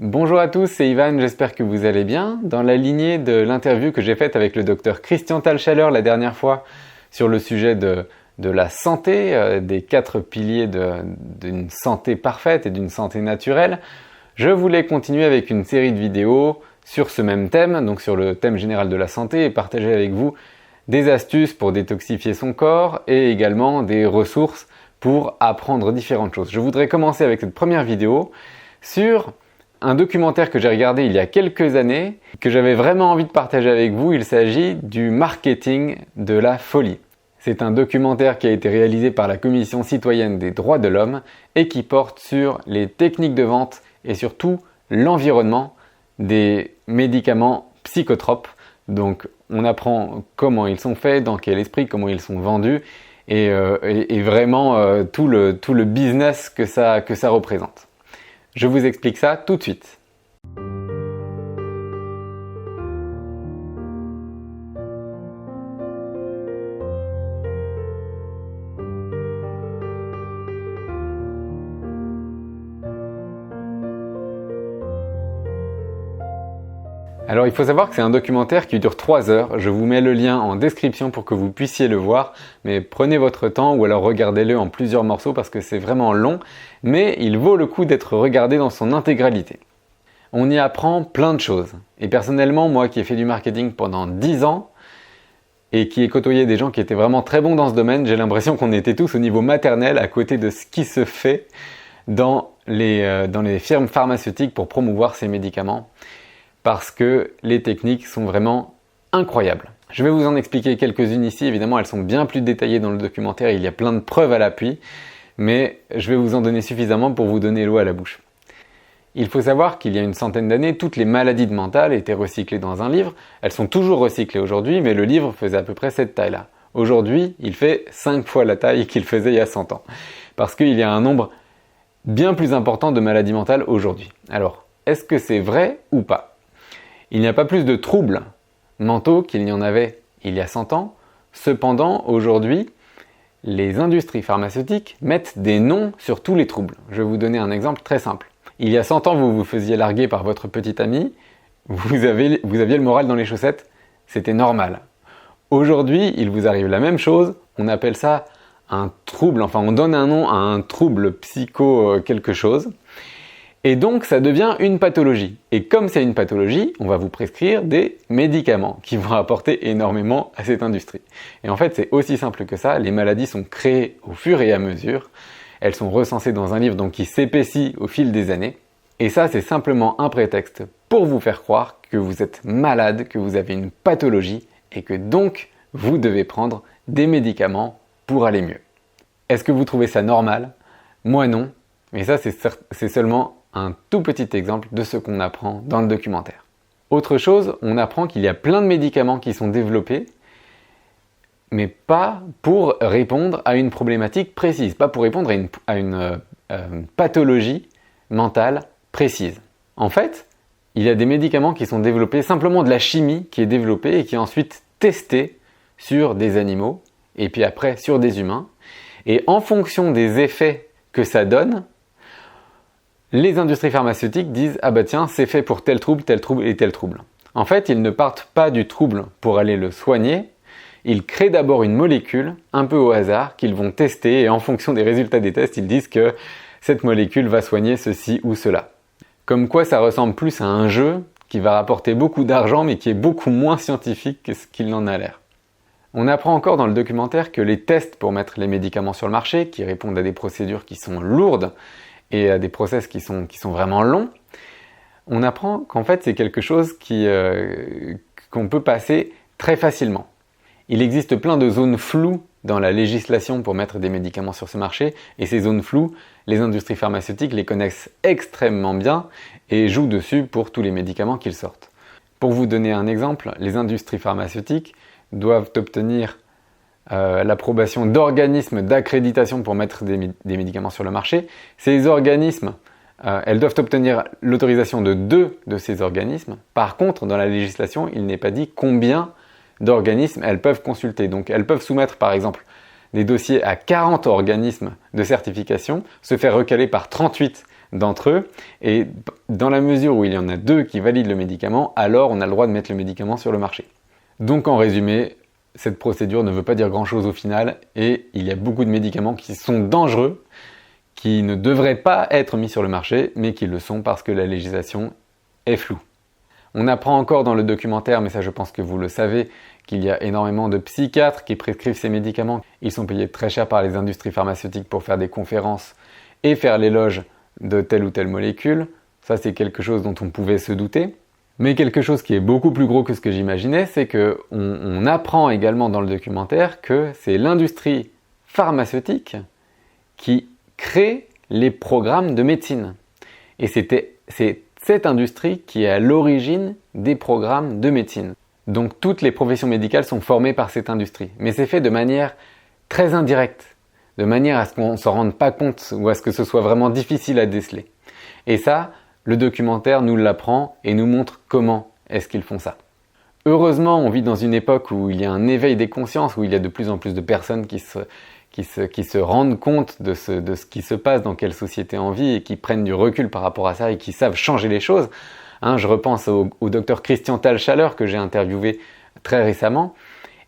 Bonjour à tous, c'est Ivan, j'espère que vous allez bien. Dans la lignée de l'interview que j'ai faite avec le docteur Christian Thalschaller la dernière fois sur le sujet de la santé, des 4 piliers d'une santé parfaite et d'une santé naturelle, je voulais continuer avec une série de vidéos sur ce même thème, donc sur le thème général de la santé, et partager avec vous des astuces pour détoxifier son corps et également des ressources pour apprendre différentes choses. Je voudrais commencer avec cette première vidéo sur un documentaire que j'ai regardé il y a quelques années, que j'avais vraiment envie de partager avec vous. Il s'agit du marketing de la folie. C'est un documentaire qui a été réalisé par la Commission citoyenne des droits de l'homme et qui porte sur les techniques de vente et surtout l'environnement des médicaments psychotropes. Donc on apprend comment ils sont faits, dans quel esprit, comment ils sont vendus et vraiment tout le business que ça représente. Je vous explique ça tout de suite. Alors il faut savoir que c'est un documentaire qui dure 3 heures, je vous mets le lien en description pour que vous puissiez le voir, mais prenez votre temps ou alors regardez-le en plusieurs morceaux parce que c'est vraiment long, mais il vaut le coup d'être regardé dans son intégralité. On y apprend plein de choses, et personnellement moi qui ai fait du marketing pendant 10 ans, et qui ai côtoyé des gens qui étaient vraiment très bons dans ce domaine, j'ai l'impression qu'on était tous au niveau maternel à côté de ce qui se fait dans les firmes pharmaceutiques pour promouvoir ces médicaments. Parce que les techniques sont vraiment incroyables. Je vais vous en expliquer quelques-unes ici, évidemment elles sont bien plus détaillées dans le documentaire, il y a plein de preuves à l'appui, mais je vais vous en donner suffisamment pour vous donner l'eau à la bouche. Il faut savoir qu'il y a une centaine d'années, toutes les maladies mentales étaient recyclées dans un livre, elles sont toujours recyclées aujourd'hui, mais le livre faisait à peu près cette taille-là. Aujourd'hui, il fait 5 fois la taille qu'il faisait il y a 100 ans, parce qu'il y a un nombre bien plus important de maladies mentales aujourd'hui. Alors, est-ce que c'est vrai ou pas ? Il n'y a pas plus de troubles mentaux qu'il n'y en avait il y a 100 ans. Cependant, aujourd'hui, les industries pharmaceutiques mettent des noms sur tous les troubles. Je vais vous donner un exemple très simple. Il y a 100 ans, vous vous faisiez larguer par votre petit ami, vous aviez le moral dans les chaussettes, c'était normal. Aujourd'hui, il vous arrive la même chose, on appelle ça un trouble, enfin on donne un nom à un trouble psycho quelque chose. Et donc ça devient une pathologie. Et comme c'est une pathologie, on va vous prescrire des médicaments qui vont apporter énormément à cette industrie. Et en fait c'est aussi simple que ça, les maladies sont créées au fur et à mesure, elles sont recensées dans un livre donc qui s'épaissit au fil des années. Et ça c'est simplement un prétexte pour vous faire croire que vous êtes malade, que vous avez une pathologie et que donc vous devez prendre des médicaments pour aller mieux. Est-ce que vous trouvez ça normal ? Moi non, mais ça c'est seulement un tout petit exemple de ce qu'on apprend dans le documentaire. Autre chose, on apprend qu'il y a plein de médicaments qui sont développés, mais pas pour répondre à une problématique précise, pas pour répondre à une pathologie mentale précise. En fait, il y a des médicaments qui sont développés, simplement de la chimie qui est développée et qui est ensuite testée sur des animaux, et puis après sur des humains, et en fonction des effets que ça donne, les industries pharmaceutiques disent « Ah bah tiens, c'est fait pour tel trouble et tel trouble ». En fait, ils ne partent pas du trouble pour aller le soigner, ils créent d'abord une molécule, un peu au hasard, qu'ils vont tester et en fonction des résultats des tests, ils disent que cette molécule va soigner ceci ou cela. Comme quoi ça ressemble plus à un jeu qui va rapporter beaucoup d'argent mais qui est beaucoup moins scientifique que ce qu'il en a l'air. On apprend encore dans le documentaire que les tests pour mettre les médicaments sur le marché, qui répondent à des procédures qui sont lourdes, et à des process qui sont vraiment longs, on apprend qu'en fait c'est quelque chose qu'on peut passer très facilement. Il existe plein de zones floues dans la législation pour mettre des médicaments sur ce marché, et ces zones floues, les industries pharmaceutiques les connaissent extrêmement bien et jouent dessus pour tous les médicaments qu'ils sortent. Pour vous donner un exemple, les industries pharmaceutiques doivent obtenir l'approbation d'organismes d'accréditation pour mettre des médicaments sur le marché. Ces organismes, elles doivent obtenir l'autorisation de 2 de ces organismes. Par contre, dans la législation, il n'est pas dit combien d'organismes elles peuvent consulter. Donc elles peuvent soumettre par exemple des dossiers à 40 organismes de certification, se faire recaler par 38 d'entre eux. Et dans la mesure où il y en a 2 qui valident le médicament, alors on a le droit de mettre le médicament sur le marché. Donc en résumé, cette procédure ne veut pas dire grand-chose au final et il y a beaucoup de médicaments qui sont dangereux, qui ne devraient pas être mis sur le marché, mais qui le sont parce que la législation est floue. On apprend encore dans le documentaire, mais ça je pense que vous le savez, qu'il y a énormément de psychiatres qui prescrivent ces médicaments. Ils sont payés très cher par les industries pharmaceutiques pour faire des conférences et faire l'éloge de telle ou telle molécule. Ça c'est quelque chose dont on pouvait se douter. Mais quelque chose qui est beaucoup plus gros que ce que j'imaginais, c'est qu'on apprend également dans le documentaire que c'est l'industrie pharmaceutique qui crée les programmes de médecine. Et c'est cette industrie qui est à l'origine des programmes de médecine. Donc toutes les professions médicales sont formées par cette industrie. Mais c'est fait de manière très indirecte, de manière à ce qu'on ne s'en rende pas compte ou à ce que ce soit vraiment difficile à déceler. Et ça, le documentaire nous l'apprend et nous montre comment est-ce qu'ils font ça. Heureusement, on vit dans une époque où il y a un éveil des consciences, où il y a de plus en plus de personnes qui se rendent compte de ce qui se passe, dans quelle société on vit et qui prennent du recul par rapport à ça et qui savent changer les choses. Je repense au docteur Christian Thalschaller que j'ai interviewé très récemment.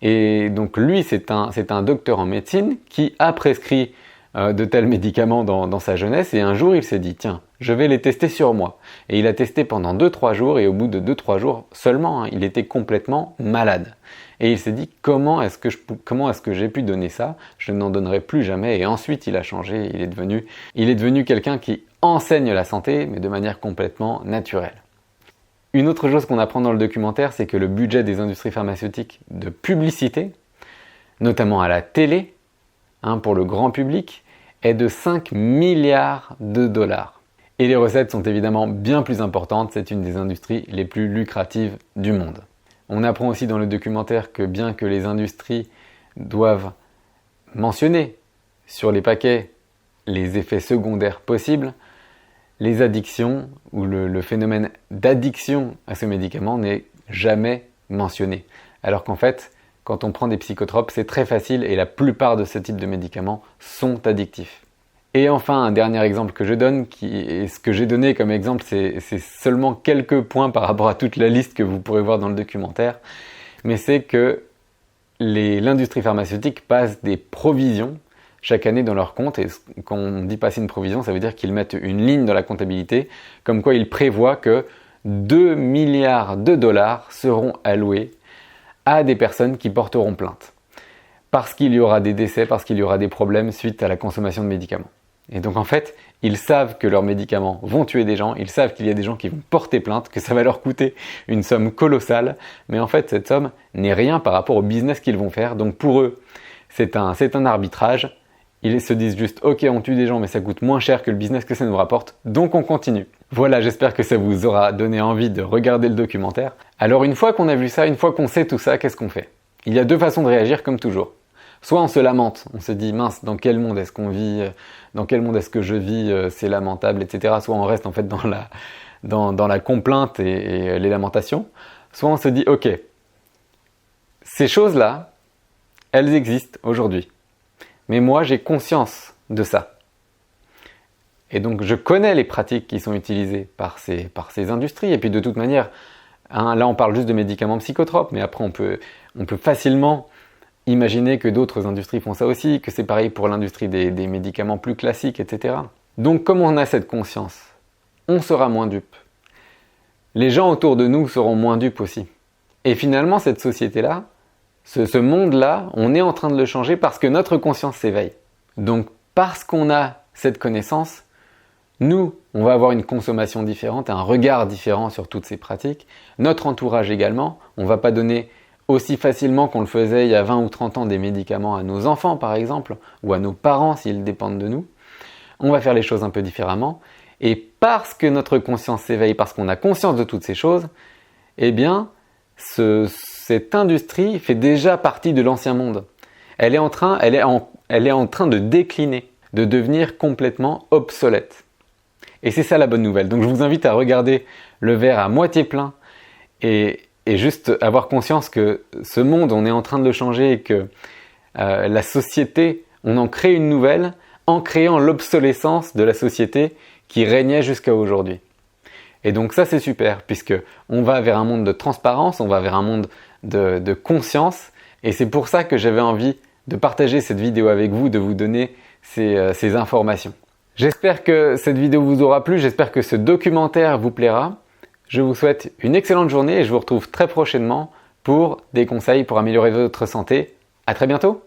Et donc lui, c'est un docteur en médecine qui a prescrit de tels médicaments dans sa jeunesse et un jour il s'est dit tiens, je vais les tester sur moi. Et il a testé pendant 2-3 jours et au bout de 2-3 jours seulement, il était complètement malade. Et il s'est dit comment est-ce que j'ai pu donner ça? Je n'en donnerai plus jamais. Et ensuite il a changé, il est devenu quelqu'un qui enseigne la santé mais de manière complètement naturelle. Une autre chose qu'on apprend dans le documentaire, c'est que le budget des industries pharmaceutiques de publicité, notamment à la télé, pour le grand public, est de 5 milliards de dollars. Et les recettes sont évidemment bien plus importantes, c'est une des industries les plus lucratives du monde. On apprend aussi dans le documentaire que bien que les industries doivent mentionner sur les paquets les effets secondaires possibles, les addictions ou le phénomène d'addiction à ce médicament n'est jamais mentionné. Alors qu'en fait, quand on prend des psychotropes, c'est très facile et la plupart de ce type de médicaments sont addictifs. Et enfin, un dernier exemple que je donne, et ce que j'ai donné comme exemple, c'est seulement quelques points par rapport à toute la liste que vous pourrez voir dans le documentaire, mais c'est que l'industrie pharmaceutique passe des provisions chaque année dans leur compte, et quand on dit passer une provision, ça veut dire qu'ils mettent une ligne dans la comptabilité, comme quoi ils prévoient que 2 milliards de dollars seront alloués à des personnes qui porteront plainte. Parce qu'il y aura des décès, parce qu'il y aura des problèmes suite à la consommation de médicaments. Et donc en fait, ils savent que leurs médicaments vont tuer des gens, ils savent qu'il y a des gens qui vont porter plainte, que ça va leur coûter une somme colossale, mais en fait cette somme n'est rien par rapport au business qu'ils vont faire. Donc pour eux, c'est un arbitrage. Ils se disent juste ok, on tue des gens mais ça coûte moins cher que le business que ça nous rapporte, donc on continue. Voilà, j'espère que ça vous aura donné envie de regarder le documentaire. Alors une fois qu'on a vu ça, une fois qu'on sait tout ça, qu'est-ce qu'on fait? Il y a 2 façons de réagir comme toujours. Soit on se lamente, on se dit mince, dans quel monde est-ce qu'on vit, dans quel monde est-ce que je vis, c'est lamentable, etc. Soit on reste en fait dans la complainte et les lamentations. Soit on se dit ok, ces choses-là, elles existent aujourd'hui. Mais moi j'ai conscience de ça. Et donc je connais les pratiques qui sont utilisées par ces industries. Et puis de toute manière, là on parle juste de médicaments psychotropes, mais après on peut facilement imaginer que d'autres industries font ça aussi, que c'est pareil pour l'industrie des médicaments plus classiques, etc. Donc comme on a cette conscience, on sera moins dupe. Les gens autour de nous seront moins dupes aussi. Et finalement cette société-là, ce monde-là, on est en train de le changer parce que notre conscience s'éveille. Donc parce qu'on a cette connaissance, nous, on va avoir une consommation différente, un regard différent sur toutes ces pratiques. Notre entourage également, on ne va pas donner aussi facilement qu'on le faisait il y a 20 ou 30 ans des médicaments à nos enfants par exemple, ou à nos parents s'ils dépendent de nous. On va faire les choses un peu différemment. Et parce que notre conscience s'éveille, parce qu'on a conscience de toutes ces choses, eh bien, cette industrie fait déjà partie de l'ancien monde. Elle est en train de décliner, de devenir complètement obsolète. Et c'est ça la bonne nouvelle. Donc je vous invite à regarder le verre à moitié plein et juste avoir conscience que ce monde, on est en train de le changer et que la société, on en crée une nouvelle en créant l'obsolescence de la société qui régnait jusqu'à aujourd'hui. Et donc ça c'est super puisque on va vers un monde de transparence, on va vers un monde de conscience et c'est pour ça que j'avais envie de partager cette vidéo avec vous, de vous donner ces informations. J'espère que cette vidéo vous aura plu, j'espère que ce documentaire vous plaira. Je vous souhaite une excellente journée et je vous retrouve très prochainement pour des conseils pour améliorer votre santé. À très bientôt!